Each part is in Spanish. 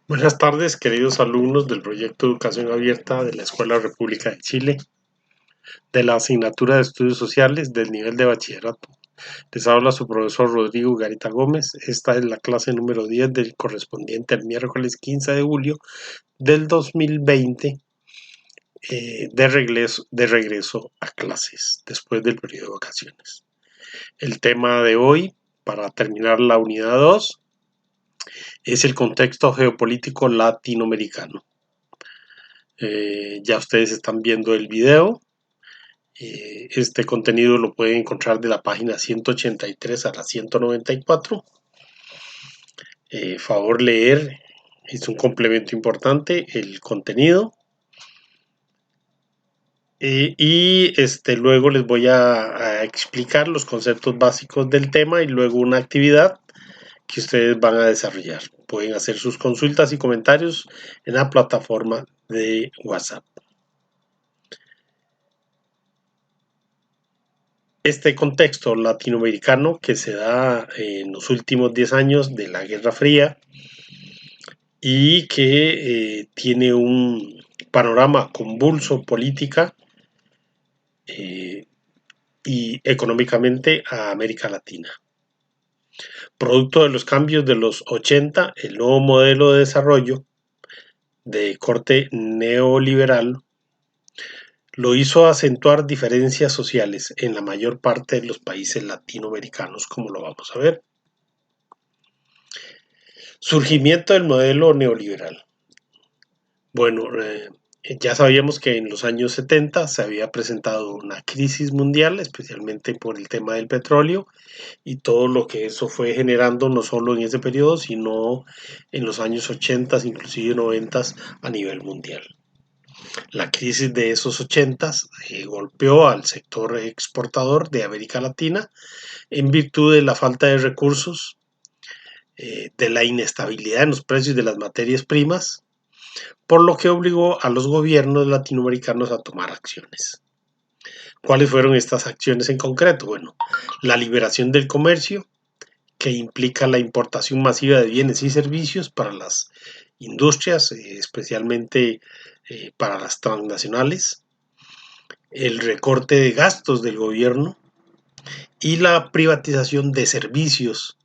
Buenas tardes, queridos alumnos del proyecto Educación Abierta de la Escuela República de Chile, de la asignatura de Estudios Sociales del nivel de bachillerato. Les habla su profesor Rodrigo Garita Gómez. Esta es la clase número 10 del correspondiente al miércoles 15 de julio del 2020, de regreso a clases después del periodo de vacaciones. El tema de hoy, para terminar la unidad 2, es el contexto geopolítico latinoamericano. Ya ustedes están viendo el video. Este contenido lo pueden encontrar de la página 183 a la 194. Favor leer, es un complemento importante el contenido. Luego les voy a explicar los conceptos básicos del tema y luego una actividad que ustedes van a desarrollar. Pueden hacer sus consultas y comentarios en la plataforma de WhatsApp. Este contexto latinoamericano que se da en los últimos 10 años de la Guerra Fría y que tiene un panorama convulso política y económicamente a América Latina. Producto de los cambios de los 80, el nuevo modelo de desarrollo de corte neoliberal lo hizo acentuar diferencias sociales en la mayor parte de los países latinoamericanos, como lo vamos a ver. Surgimiento del modelo neoliberal. Bueno, ya sabíamos que en los años 70 se había presentado una crisis mundial, especialmente por el tema del petróleo y todo lo que eso fue generando, no solo en ese periodo, sino en los años 80, inclusive 90 a nivel mundial. La crisis de esos 80 golpeó al sector exportador de América Latina en virtud de la falta de recursos, de la inestabilidad en los precios de las materias primas, por lo que obligó a los gobiernos latinoamericanos a tomar acciones. ¿Cuáles fueron estas acciones en concreto? Bueno, la liberación del comercio, que implica la importación masiva de bienes y servicios para las industrias, especialmente para las transnacionales, el recorte de gastos del gobierno y la privatización de servicios,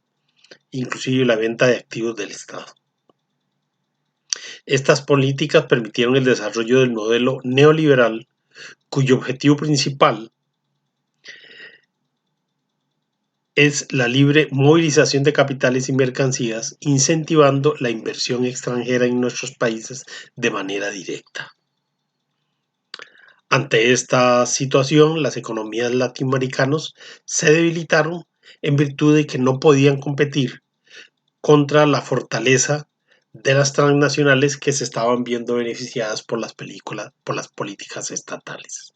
inclusive la venta de activos del Estado. Estas políticas permitieron el desarrollo del modelo neoliberal, cuyo objetivo principal es la libre movilización de capitales y mercancías, incentivando la inversión extranjera en nuestros países de manera directa. Ante esta situación, las economías latinoamericanas se debilitaron en virtud de que no podían competir contra la fortaleza de las transnacionales que se estaban viendo beneficiadas por las políticas estatales.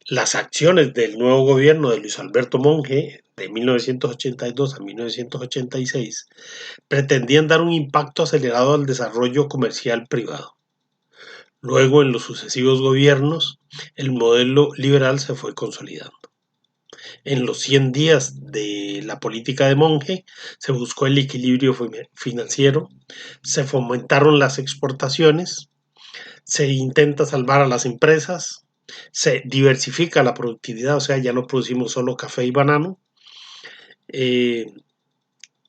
Las acciones del nuevo gobierno de Luis Alberto Monge de 1982 a 1986 pretendían dar un impacto acelerado al desarrollo comercial privado. Luego, en los sucesivos gobiernos, el modelo liberal se fue consolidando. En los 100 días de la política de Monge se buscó el equilibrio financiero, se fomentaron las exportaciones, se intenta salvar a las empresas, se diversifica la productividad, o sea, ya no producimos solo café y banano.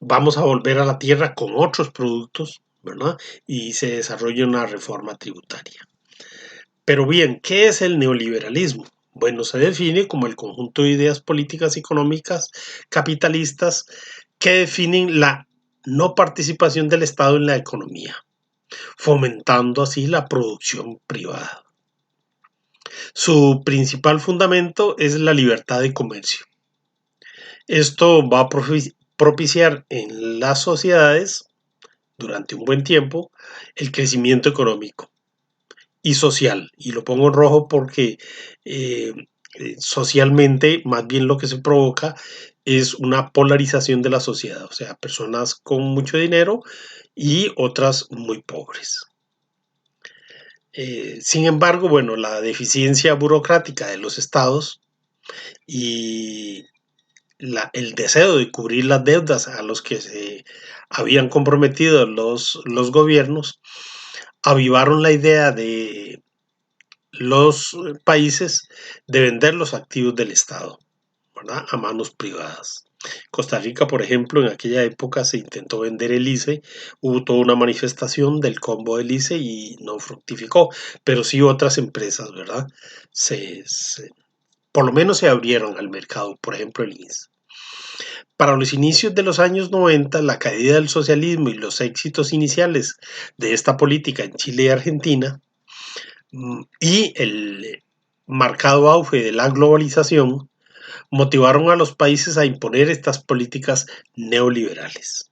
Vamos a volver a la tierra con otros productos, ¿verdad? Y se desarrolla una reforma tributaria. Pero bien, ¿qué es el neoliberalismo? Bueno, se define como el conjunto de ideas políticas y económicas capitalistas que definen la no participación del Estado en la economía, fomentando así la producción privada. Su principal fundamento es la libertad de comercio. Esto va a propiciar en las sociedades, durante un buen tiempo, el crecimiento económico y social. Y lo pongo en rojo porque eh, socialmente más bien lo que se provoca es una polarización de la sociedad, o sea, personas con mucho dinero y otras muy pobres. Sin embargo, bueno, la deficiencia burocrática de los estados y el deseo de cubrir las deudas a los que se habían comprometido los gobiernos, avivaron la idea de los países de vender los activos del Estado, ¿verdad?, a manos privadas. Costa Rica, por ejemplo, en aquella época se intentó vender el ICE, hubo toda una manifestación del combo del ICE y no fructificó, pero sí otras empresas, ¿verdad? Por lo menos se abrieron al mercado, por ejemplo el INSS. Para los inicios de los años 90, la caída del socialismo y los éxitos iniciales de esta política en Chile y Argentina, y el marcado auge de la globalización, motivaron a los países a imponer estas políticas neoliberales.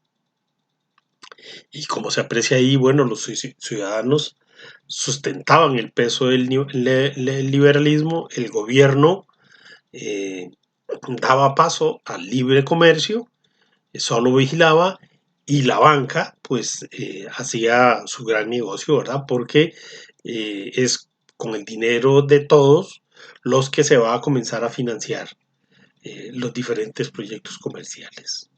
Y como se aprecia ahí, bueno, los ciudadanos sustentaban el peso del liberalismo, el gobierno eh, daba paso al libre comercio, solo vigilaba, y la banca pues hacía su gran negocio, ¿verdad? Porque es con el dinero de todos los que se va a comenzar a financiar los diferentes proyectos comerciales.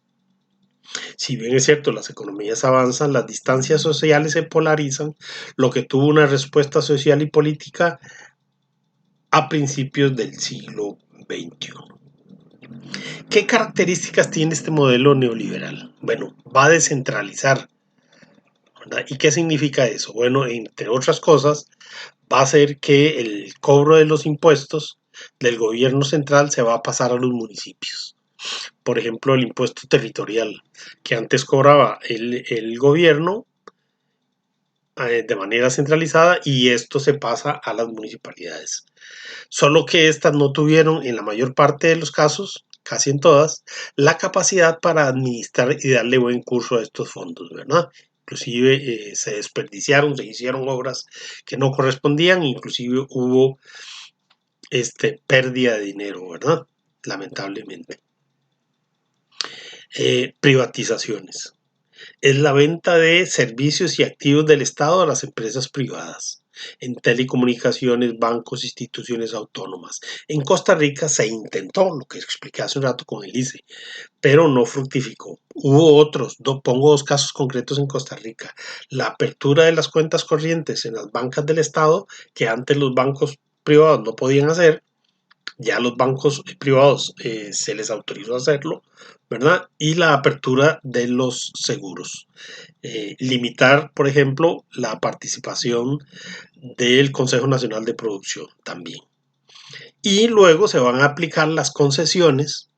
Si bien es cierto, las economías avanzan, las distancias sociales se polarizan, lo que tuvo una respuesta social y política a principios del siglo XXI. ¿Qué características tiene este modelo neoliberal? Bueno, va a descentralizar, ¿verdad? ¿Y qué significa eso? Bueno, entre otras cosas, va a hacer que el cobro de los impuestos del gobierno central se va a pasar a los municipios. Por ejemplo, el impuesto territorial que antes cobraba el gobierno de manera centralizada, y esto se pasa a las municipalidades. Solo que estas no tuvieron, en la mayor parte de los casos, casi en todas, la capacidad para administrar y darle buen curso a estos fondos, ¿verdad? Inclusive se desperdiciaron, se hicieron obras que no correspondían, inclusive hubo pérdida de dinero, ¿verdad? Lamentablemente. Privatizaciones. Es la venta de servicios y activos del Estado a las empresas privadas, en telecomunicaciones, bancos, instituciones autónomas. En Costa Rica se intentó, lo que expliqué hace un rato con el ICE, pero no fructificó. Hubo otros, pongo dos casos concretos en Costa Rica. La apertura de las cuentas corrientes en las bancas del Estado, que antes los bancos privados no podían hacer, ya los bancos privados se les autorizó a hacerlo, ¿verdad? Y la apertura de los seguros. Limitar, por ejemplo, la participación del Consejo Nacional de Producción también. Y luego se van a aplicar las concesiones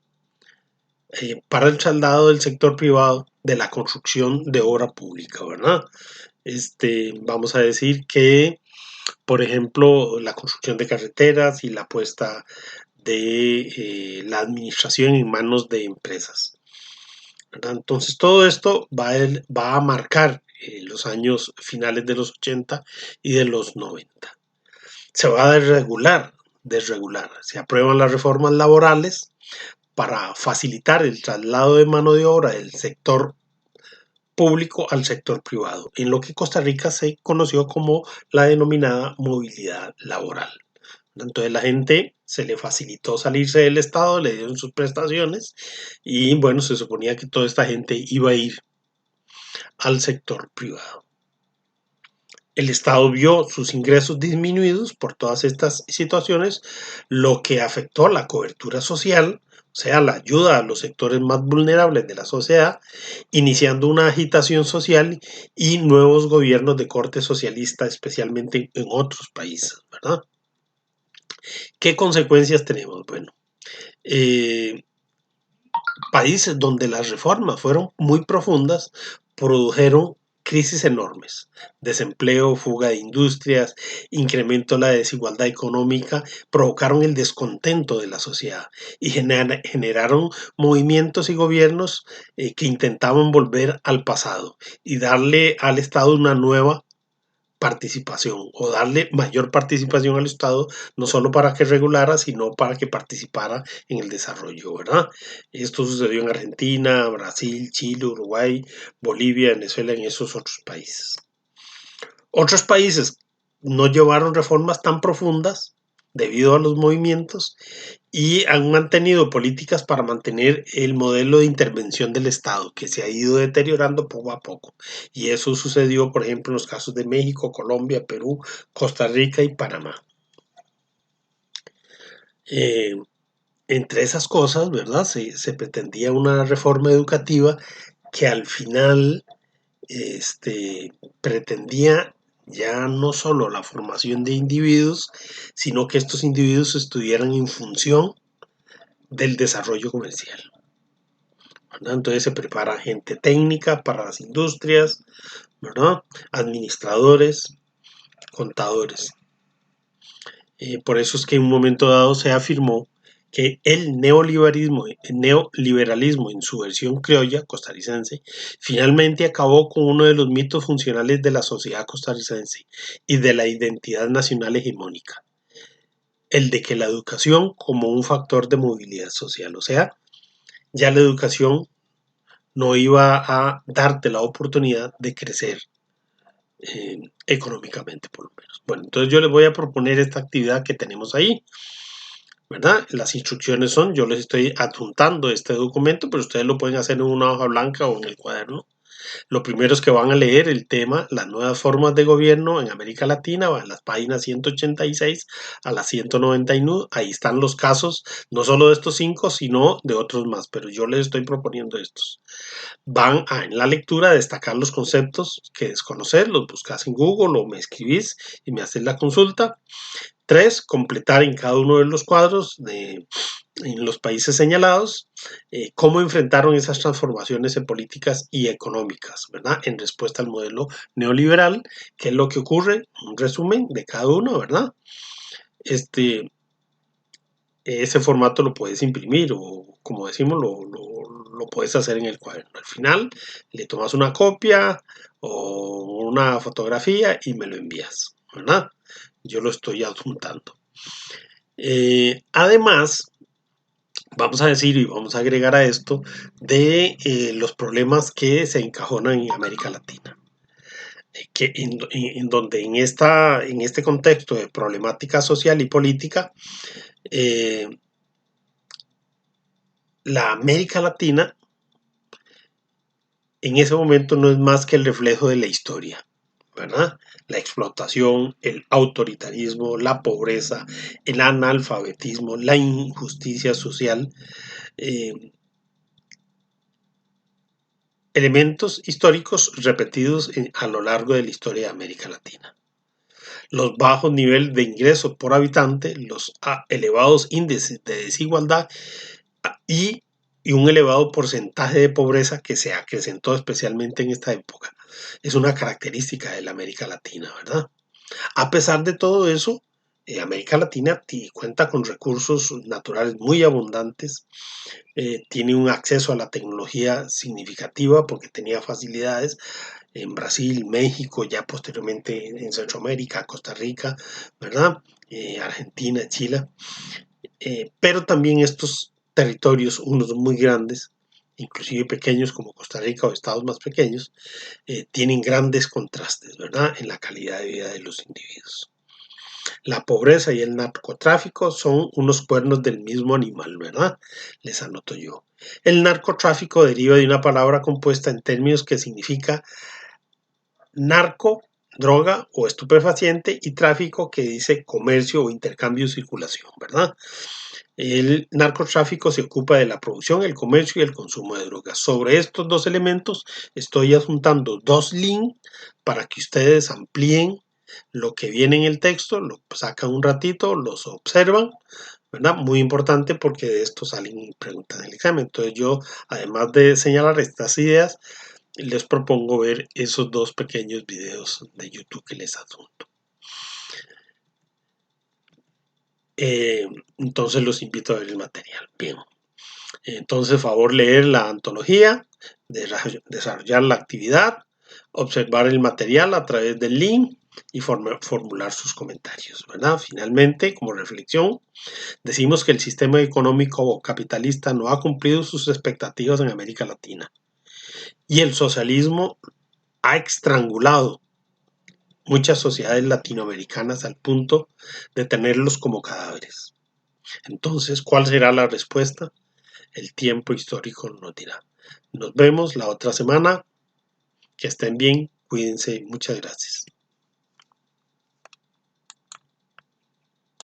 para el traslado del sector privado de la construcción de obra pública, ¿verdad? Vamos a decir que, por ejemplo, la construcción de carreteras y la puesta de la administración en manos de empresas, ¿verdad? Entonces todo esto va a marcar los años finales de los 80 y de los 90. Se va a desregular. Se aprueban las reformas laborales para facilitar el traslado de mano de obra del sector público al sector privado, en lo que Costa Rica se conoció como la denominada movilidad laboral. Entonces la gente se le facilitó salirse del Estado, le dieron sus prestaciones y bueno, se suponía que toda esta gente iba a ir al sector privado. El Estado vio sus ingresos disminuidos por todas estas situaciones, lo que afectó la cobertura social, o sea, la ayuda a los sectores más vulnerables de la sociedad, iniciando una agitación social y nuevos gobiernos de corte socialista, especialmente en otros países, ¿verdad? ¿Qué consecuencias tenemos? Bueno, eh, países donde las reformas fueron muy profundas produjeron crisis enormes: desempleo, fuga de industrias, incremento de la desigualdad económica, provocaron el descontento de la sociedad y generaron movimientos y gobiernos que intentaban volver al pasado y darle al Estado una nueva participación, o darle mayor participación al Estado, no solo para que regulara, sino para que participara en el desarrollo, ¿verdad? Esto sucedió en Argentina, Brasil, Chile, Uruguay, Bolivia, Venezuela, en esos otros países. Otros países no llevaron reformas tan profundas, debido a los movimientos y han mantenido políticas para mantener el modelo de intervención del Estado, que se ha ido deteriorando poco a poco. Y eso sucedió, por ejemplo, en los casos de México, Colombia, Perú, Costa Rica y Panamá. Eh, Entre esas cosas, ¿verdad? Se pretendía una reforma educativa que al final pretendía ya no solo la formación de individuos, sino que estos individuos estuvieran en función del desarrollo comercial, ¿verdad? Entonces se prepara gente técnica para las industrias, ¿verdad? Administradores, contadores. Por eso es que en un momento dado se afirmó que el neoliberalismo en su versión criolla costarricense finalmente acabó con uno de los mitos funcionales de la sociedad costarricense y de la identidad nacional hegemónica, el de que la educación como un factor de movilidad social. O sea, ya la educación no iba a darte la oportunidad de crecer económicamente, por lo menos. Bueno, entonces yo les voy a proponer esta actividad que tenemos ahí, ¿verdad? Las instrucciones son, yo les estoy adjuntando este documento, pero ustedes lo pueden hacer en una hoja blanca o en el cuaderno. Lo primero es que van a leer el tema, las nuevas formas de gobierno en América Latina, van a las páginas 186 a las 191, ahí están los casos, no solo de estos 5, sino de otros más, pero yo les estoy proponiendo estos. Van a, en la lectura, destacar los conceptos que desconocer, los buscas en Google o me escribís y me haces la consulta. 3. Completar en cada uno de los cuadros en los países señalados cómo enfrentaron esas transformaciones en políticas y económicas, ¿verdad? En respuesta al modelo neoliberal, qué es lo que ocurre, un resumen de cada uno, ¿verdad? Ese formato lo puedes imprimir o, como decimos, lo puedes hacer en el cuaderno. Al final le tomas una copia o una fotografía y me lo envías, ¿verdad? Yo lo estoy adjuntando. Además, vamos a decir y vamos a agregar a esto de los problemas que se encajonan en América Latina. Que en donde en este contexto de problemática social y política, la América Latina en ese momento no es más que el reflejo de la historia, ¿verdad? La explotación, el autoritarismo, la pobreza, el analfabetismo, la injusticia social, eh, elementos históricos repetidos a lo largo de la historia de América Latina. Los bajos niveles de ingresos por habitante, los elevados índices de desigualdad y, y un elevado porcentaje de pobreza que se acrecentó especialmente en esta época. Es una característica de la América Latina, ¿verdad? A pesar de todo eso, América Latina cuenta con recursos naturales muy abundantes, tiene un acceso a la tecnología significativa porque tenía facilidades en Brasil, México, ya posteriormente en Centroamérica, Costa Rica, ¿verdad? Argentina, Chile, pero también estos territorios, unos muy grandes, inclusive pequeños como Costa Rica o estados más pequeños, tienen grandes contrastes, ¿verdad? En la calidad de vida de los individuos. La pobreza y el narcotráfico son unos cuernos del mismo animal, ¿verdad? Les anoto yo. El narcotráfico deriva de una palabra compuesta en términos que significa narco, droga o estupefaciente, y tráfico, que dice comercio o intercambio o circulación, ¿verdad? El narcotráfico se ocupa de la producción, el comercio y el consumo de drogas. Sobre estos dos elementos estoy adjuntando dos links para que ustedes amplíen lo que viene en el texto, lo sacan un ratito, los observan, ¿verdad? Muy importante porque de esto salen preguntas en el examen. Entonces yo, además de señalar estas ideas, les propongo ver esos dos pequeños videos de YouTube que les adjunto. Entonces los invito a ver el material. Bien. Entonces, favor leer la antología, desarrollar la actividad, observar el material a través del link y formular sus comentarios, ¿verdad? Finalmente, como reflexión, decimos que el sistema económico capitalista no ha cumplido sus expectativas en América Latina y el socialismo ha estrangulado muchas sociedades latinoamericanas al punto de tenerlos como cadáveres. Entonces, ¿cuál será la respuesta? El tiempo histórico nos dirá. Nos vemos la otra semana. Que estén bien, cuídense, muchas gracias.